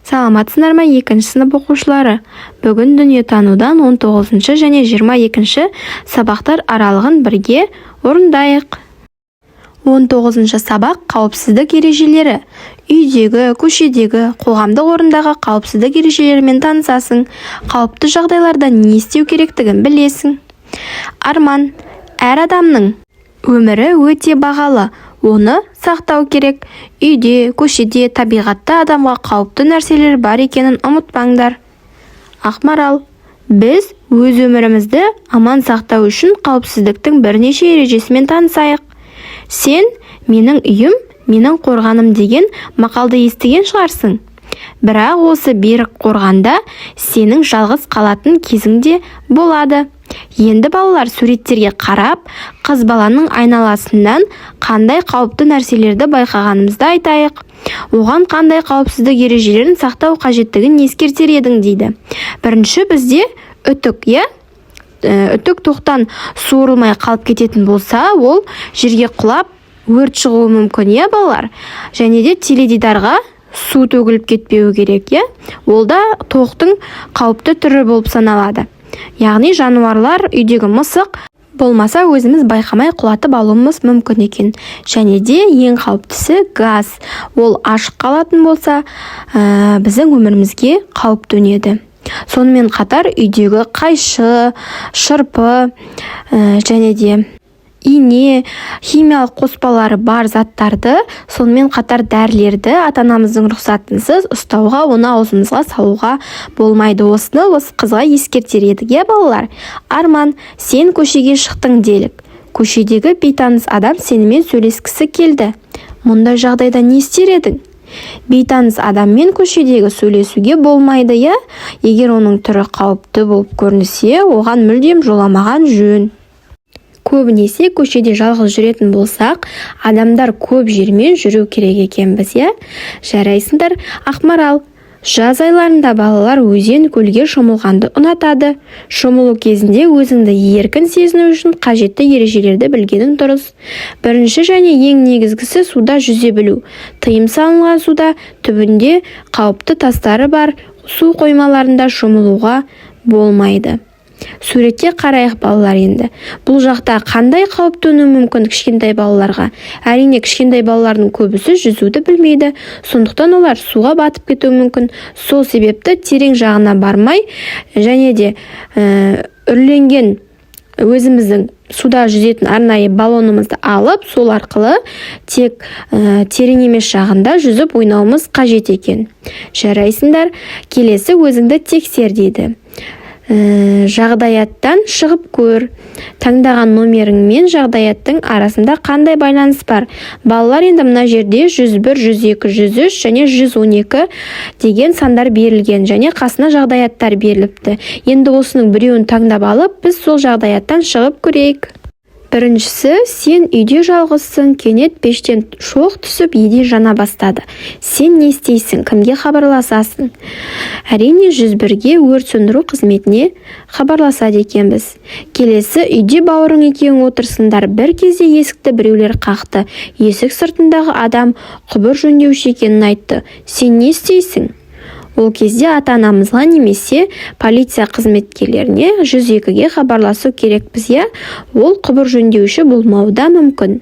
Саламатсыздар ма 2 сынып оқушылары? Бүгін дүниетанудан 19 және 22 сабақтар аралығын бірге орындайық. 19 сабақ қауіпсіздік ережелері. Үйдегі, көшедегі, қоғамдық орындағы қауіпсіздік ережелерімен танысасың. Қауіпті жағдайларда не істеу керектігін білесің. Арман: әр адамның өмірі өте бағалы. Оны сақтау керек. Үйде, көшеде, табиғатта адамға қауіпті нәрселер бар екенін ұмытпаңдар. Ақмарал: біз өз өмірімізді аман сақтау үшін қауіпсіздіктің бірнеше ережесімен танысайық. Сен менің үйім, менің қорғаным деген мақалды естіген шығарсың. Бірақ осы берік қорғанда сенің жалғыз қалатын кезіңде болады. Енді балалар суреттерге қарап, қыз баланың айналасынан қандай қауіпті нәрселерді байқағанымызды айтайық. Оған қандай қауіпсіздік ережелерін сақтау қажеттігін ескертер едің дейді. Бірінші бізде үтік, үтік тоқтан суырылмай қалып кететін болса, ол жерге құлап өрт шығуы мүмкін, балалар. Және де теледидарға су төгіліп кетпеуі керек, ол да тоқтың қауіпті түрі болып саналады. Яғни жануарлар, үйдегі мысық болмаса өзіміз байқамай құлатып алуымыз мүмкін екен. Және де ең қауіптісі газ. Ол ашық қалатын болса, біздің өмірімізге қауіп төнеді. Сонымен қатар үйдегі қайшы, шырпы және де ине, химиялық қоспалары бар заттарды, сонымен қатар дәрілерді ата-анамыздың рұқсатынсыз ұстауға, оны аузымызға салуға болмайды. Осыны осы қызға ескертер едік, балалар. Арман: сен көшеге шықтың делік. Көшедегі бейтаныс адам сенімен сөйлескісі келді. Мұндай жағдайда не істер едің? Бейтаныс адаммен көшедегі сөйлесуге болмайды, егер оның түрі қауіпті болып көрінсе, оған мүлдем жоламаған жөн. Көбінесе көшеде жалғыз жүретін болсақ, адамдар көп жермен жүру керек екенбіз, Жарайсыңдар. Ақмарал: жаз айларында балалар өзен, көлге шомылғанды ұнатады. Шомылу кезінде өзіңді еркін сезіну үшін қажетті ережелерді білгенің дұрыс. Бірінші және ең негізгісі суда жүзе білу. Тыйым салынған суда түбінде қауіпті тастары бар су қоймаларында шомылуға болмайды. Суретке қарайық, балалар. Енді бұл жақта қандай қауіп төнуі мүмкін кішкентай балаларға? Әрине, кішкентай балалардың көбісі жүзуді білмейді, сондықтан олар суға батып кетуі мүмкін. Сол себепті терең жағына бармай, және де үрленген өзіміздің суда жүзетін арнайы баллонымызды алып, сол арқылы тек терең емес жағында жүзіп ойнауымыз қажет екен. Жарайсыңдар. Келесі өзіңді тексер дейді. Жағдаяттан шығып көр. Таңдаған номерің мен жағдаяттың арасында қандай байланыс бар? Балалар, енді мына жерде 101, 102, 103 және 112 деген сандар берілген, және қасына жағдаяттар беріліпті. Енді осының біреуін таңдап алып, біз сол жағдаяттан шығып көрейік. Біріншісі: сен үйде жалғызсың, кенет пештен шоқ түсіп, еден жана бастады. Сен не істейсің? Кімге хабарласасың? Әрине, 101-ге өрт сөндіру қызметіне хабарласады екенбіз. Келесі: үйде бауырың екеуің отырсыңдар. Бір кезде есікті біреулер қақты. Есік сыртындағы адам құбыр жөндеуші екенін айтты. Сен не істейсің? Ол кезде ата-анамызға немесе полиция қызметкерлеріне 102-ге хабарласу керекпіз, ол құбыр жөндеуші болмауы да мүмкін.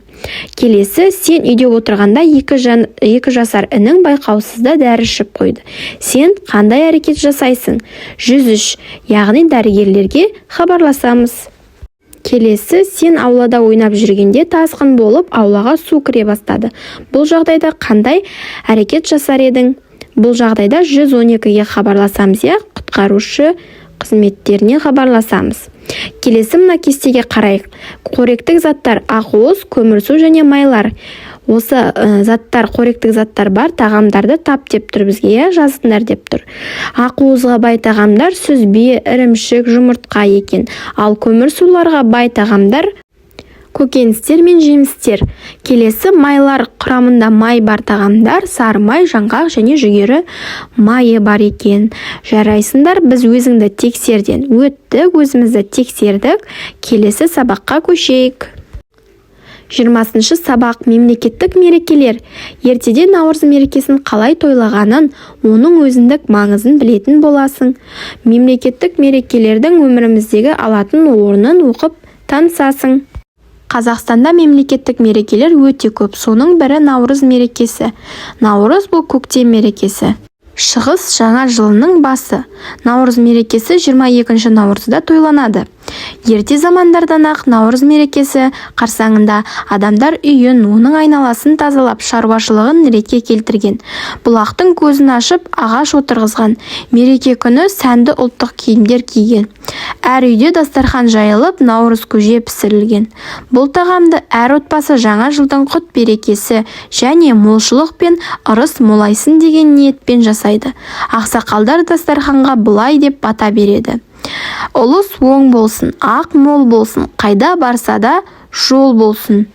Келесі: сен үйде отырғанда 2 жасар інің байқаусызда дәрі ішіп қойды. Сен қандай әрекет жасайсың? 103, яғни дәрігерлерге хабарласамыз. Келесі: сен аулада ойнап жүргенде тасқын болып, аулаға су кіре бастады. Бұл жағдайда қандай әрекет жасар едің? Бұл жағдайда 112-ге хабарласамыз, құтқарушы қызметтеріне хабарласамыз. Келесі мына кестеге қарайық. Қоректік заттар: ақуыз, көмірсу және майлар. Осы заттар, қоректік заттар бар тағамдарды тап деп тұр бізге, жазыңдар деп тұр. Ақуызға бай тағамдар сүзбе, ірімшік, жұмыртқа екен. Ал көмірсуларға бай тағамдар көкөністер мен жемістер. Келесі майлар: құрамында май бар тағамдар сары май, жаңғақ және жүгері майы бар екен. Жарайсыңдар. Біз өзіңді тексерден өттік, өзімізді тексердік. Келесі сабаққа көшейік. 20 сабақ мемлекеттік мерекелер. Ертеде Наурыз мерекесін қалай тойлағанын, оның өзіндік маңызын білетін боласың. Мемлекеттік мерекелердің өміріміздегі алатын орнын оқып танысасың. Қазақстанда мемлекеттік мерекелер өте көп. Соның бірі Наурыз мерекесі. Наурыз бұл көктем мерекесі. Шығыс жаңа жылының басы. Наурыз мерекесі 22 наурызда тойланады. Ерте замандардан-ақ Наурыз мерекесі қарсаңында адамдар үйін, оның айналасын тазалап, шаруашылығын ретке келтірген. Бұлақтың көзін ашып, ағаш отырғызған. Мереке күні сәнді ұлттық киімдер киген. Әр үйде дастархан жайылып, Наурыз көже пісірілген. Бұл тағамды әр отбасы жаңа жылдың құт берекесі және молшылық пен ырыс молайсын деген ниетпен жасайды. Ақсақалдар дастарханға былай деп бата береді: ұлыс оң болсын, ақ мол болсын, қайда барса да жол болсын.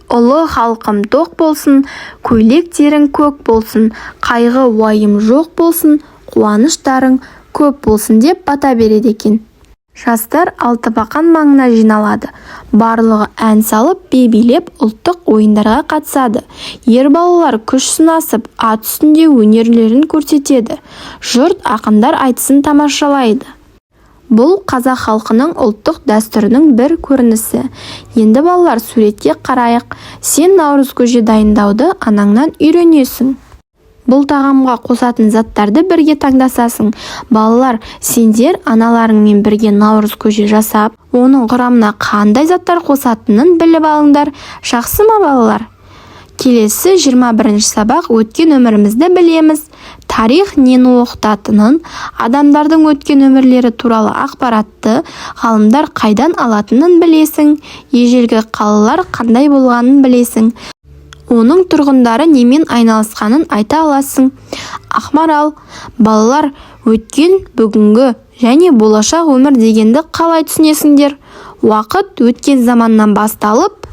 Ұлы халқым тоқ болсын, көйлектерің көк болсын, қайғы уайым жоқ болсын, қуаныштарың көп болсын деп бата береді екен. Жастар Алтыбақан маңына жиналады. Барлығы ән салып, би-билеп ұлттық ойындарға қатысады. Ер балалар күш сынасып, ат үстінде өнерлерін көрсетеді. Жұрт ақындар айтысын тамашалайды. Бұл қазақ халқының ұлттық дәстүрінің бір көрінісі. Енді балалар, суретке қарайық. Сен Наурыз көже дайындауды анаңнан үйренесің. Бұл тағамға қосатын заттарды бірге таңдасасың. Балалар, сендер аналарыңмен бірге Наурыз көже жасап, оның құрамына қандай заттар қосатынын біліп алыңдар. Жақсы ма балалар? Келесі 21 сабақ өткен өмірімізді білеміз. Тарих нені оқытатынын, адамдардың өткен өмірлері туралы ақпаратты ғалымдар қайдан алатынын білесің. Ежелгі қалалар қандай болғанын білесің. Оның тұрғындары немен айналысқанын айта аласың. Ақмарал, балалар, өткен, бүгінгі және болашақ өмір дегенді қалай түсінесіңдер? Уақыт өткен заманнан басталып,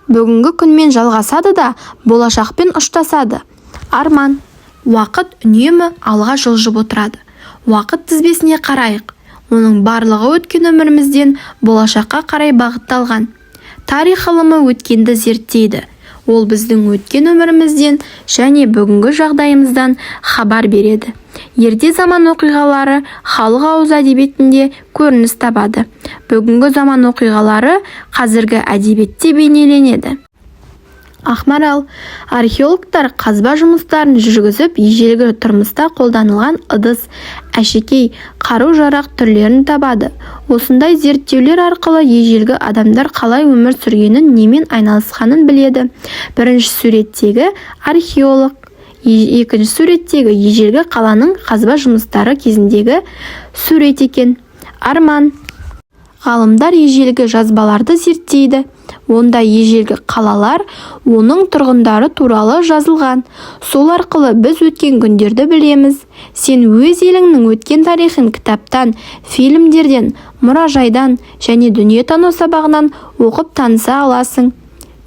бүгінгі күнмен жалғасады да болашақпен ұштасады. Арман, уақыт үнемі алға жылжып отырады. Уақыт тізбесіне қарайық. Оның барлығы өткен өмірімізден болашаққа қарай бағытталған. Тарих ғылымы өткенді зерттейді. Ол біздің өткен өмірімізден және бүгінгі жағдайымыздан хабар береді. Ерте заман оқиғалары халық ауыз әдебиетінде көрініс табады. Бүгінгі заман оқиғалары қазіргі әдебиетте бейнеленеді. Ақмарал, археологтар қазба жұмыстарын жүргізіп, ежелгі тұрмыста қолданылған ыдыс, әшекей, қару-жарақ түрлерін табады. Осындай зерттеулер арқылы ежелгі адамдар қалай өмір сүргенін, немен айналысқанын біледі. Бірінші суреттегі археолог, екінші суреттегі ежелгі қаланың қазба жұмыстары кезіндегі сурет екен. Арман, ғалымдар ежелгі жазбаларды зерттейді. Онда ежелгі қалалар, оның тұрғындары туралы жазылған. Сол арқылы біз өткен күндерді білеміз. Сен өз еліңнің өткен тарихын кітаптан, фильмдерден, мұражайдан және дүниетану сабағынан оқып таныса аласың.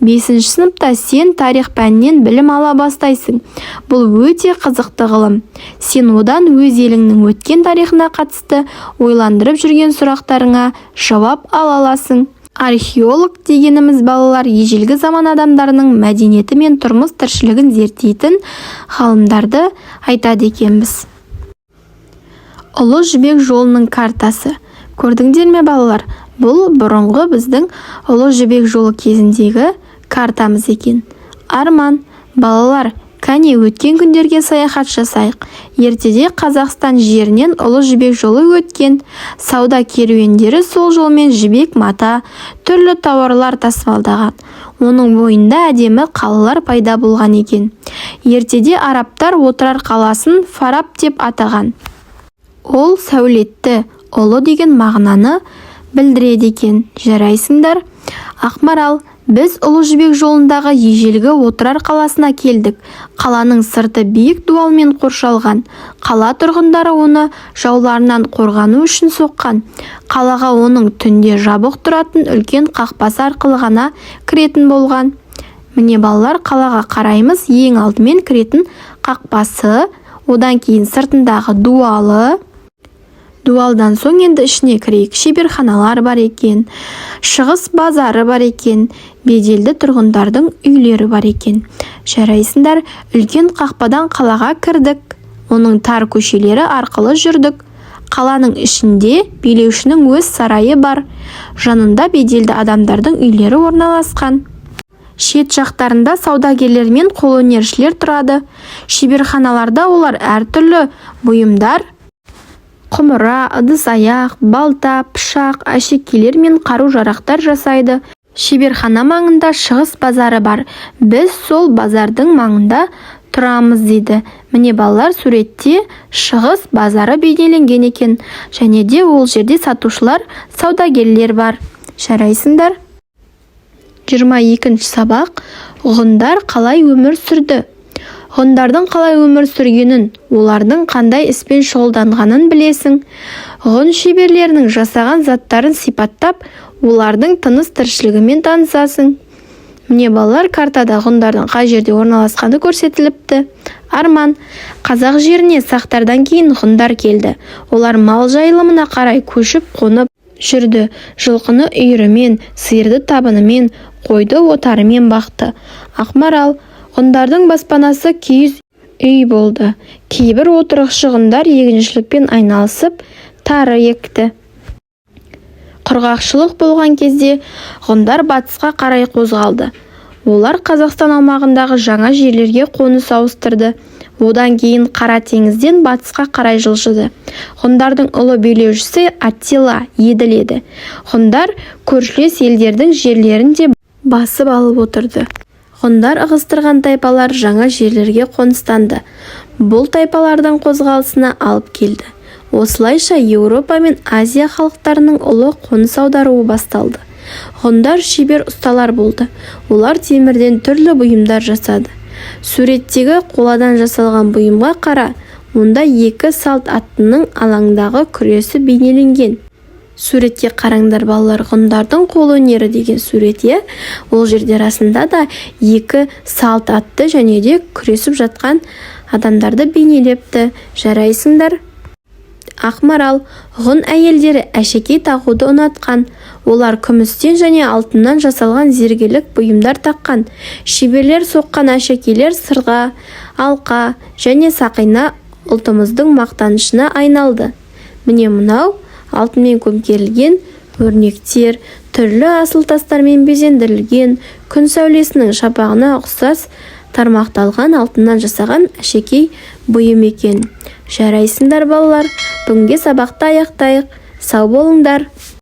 5-ші сыныпта сен тарих пәнінен білім ала бастайсың. Бұл өте қызықты ғылым. Сен одан өз еліңнің өткен тарихына қатысты ойландырып жүрген сұрақтарыңа жауап ала аласың. Археолог дегеніміз балалар ежелгі заман адамдарының мәдениеті мен тұрмыс тіршілігін зерттейтін ғалымдарды айтады екенбіз. Ұлы жібек жолының картасы. Көрдіңдер ме балалар? Бұл бұрынғы біздің Ұлы жібек жолы кезіндегі картамыз екен. Арман, балалар, кәне өткен күндерге саяхат жасайық. Ертеде Қазақстан жерінен Ұлы жібек жолы өткен. Сауда керуендері сол жолмен жібек мата, түрлі тауарлар тасымалдаған. Оның бойында әдемі қалалар пайда болған екен. Ертеде арабтар отырар қаласын Фараб деп атаған. Ол сәулетті, ұлы деген мағынаны білдіреді екен. Жарайсыңдар. Ақмарал, біз Ұлы жібек жолындағы ежелгі отырар қаласына келдік. Қаланың сырты биік дуалмен қоршалған. Қала тұрғындары оны жауларынан қорғану үшін соққан. Қалаға оның түнде жабық тұратын үлкен қақпасы арқылы ғана кіретін болған. Міне балалар, қалаға қараймыз. Ең алдымен кіретін қақпасы, одан кейін сыртындағы дуалы, Дуалдан соң енді ішіне кірейік. Шеберханалар бар екен, шығыс базары бар екен, беделді тұрғындардың үйлері бар екен. Жарайсыңдар, үлкен қақпадан қалаға кірдік. Оның тар көшелері арқылы жүрдік. Қаланың ішінде билеушінің өз сарайы бар. Жанында беделді адамдардың үйлері орналасқан. Шет жақтарында саудагерлер мен қолөнершілер тұрады. Шеберханаларда олар әртүрлі бұйымдар, құмыра, ыдыс-аяқ, балта, пышақ, әшекейлер мен қару-жарақтар жасайды. Шеберхана маңында шығыс базары бар. Біз сол базардың маңында тұрамыз дейді. Міне балалар, суретте шығыс базары бейнеленген екен. Және де ол жерде сатушылар, саудагерлер бар. Жарайсыңдар. 22-ші сабақ. Ғұндар қалай өмір сүрді? Ғұндардың қалай өмір сүргенін, олардың қандай іспен шұғылданғанын білесің. Ғұн шеберлерінің жасаған заттарын сипаттап, олардың тыныс тіршілігімен танысасың. Міне балалар, картада ғұндардың қай жерде орналасқаны көрсетіліпті. Арман. Қазақ жеріне сақтардан кейін ғұндар келді. Олар мал жайылымына қарай көшіп қонып жүрді. Жылқыны үйірімен, сиырды табынымен, қойды отарымен бақты. Ақмарал. Ғұндардың баспанасы киіз үй болды. Кейбір отырықшы ғұндар егіншілікпен айналысып, тары екті. Құрғақшылық болған кезде ғұндар батысқа қарай қозғалды. Олар Қазақстан аумағындағы жаңа жерлерге қоныс ауыстырды. Одан кейін Қара теңізден батысқа қарай жылжыды. Ғұндардың ұлы билеушісі Аттила Еділ еді. Ғұндар көршілес елдердің жерлерін де басып алып отырды. Ғұндар ығыстырған тайпалар жаңа жерлерге қоныстанды. Бұл тайпалардың қозғалысына алып келді. Осылайша Еуропа мен Азия халықтарының ұлы қоныс аударуы басталды. Ғұндар шебер ұсталар болды. Олар темірден түрлі бұйымдар жасады. Суреттегі қоладан жасалған бұйымға қара. Онда екі салт аттының алаңдағы күресі бейнеленген. Суретке қараңдар балалар, ғұндардың қолөнері деген суретте. Ол жерде расында да екі салт атты және де күресіп жатқан адамдарды бейнелепті. Жарайсыңдар. Ақмарал. Ғұн әйелдері әшекей тағуды ұнатқан. Олар күмістен және алтыннан жасалған зергерлік бұйымдар таққан. Шеберлер соққан әшекейлер сырға, алқа және сақина ұлтымыздың мақтанышына айналды. Міне мынау алтынмен көмкерілген өрнектер, түрлі асыл тастармен безендірілген, күн сәулесінің шапағына ұқсас тармақталған алтыннан жасаған әшекей бұйым екен. Жарайсыңдар балалар, бүгінгі сабақты аяқтайық. Сау болыңдар.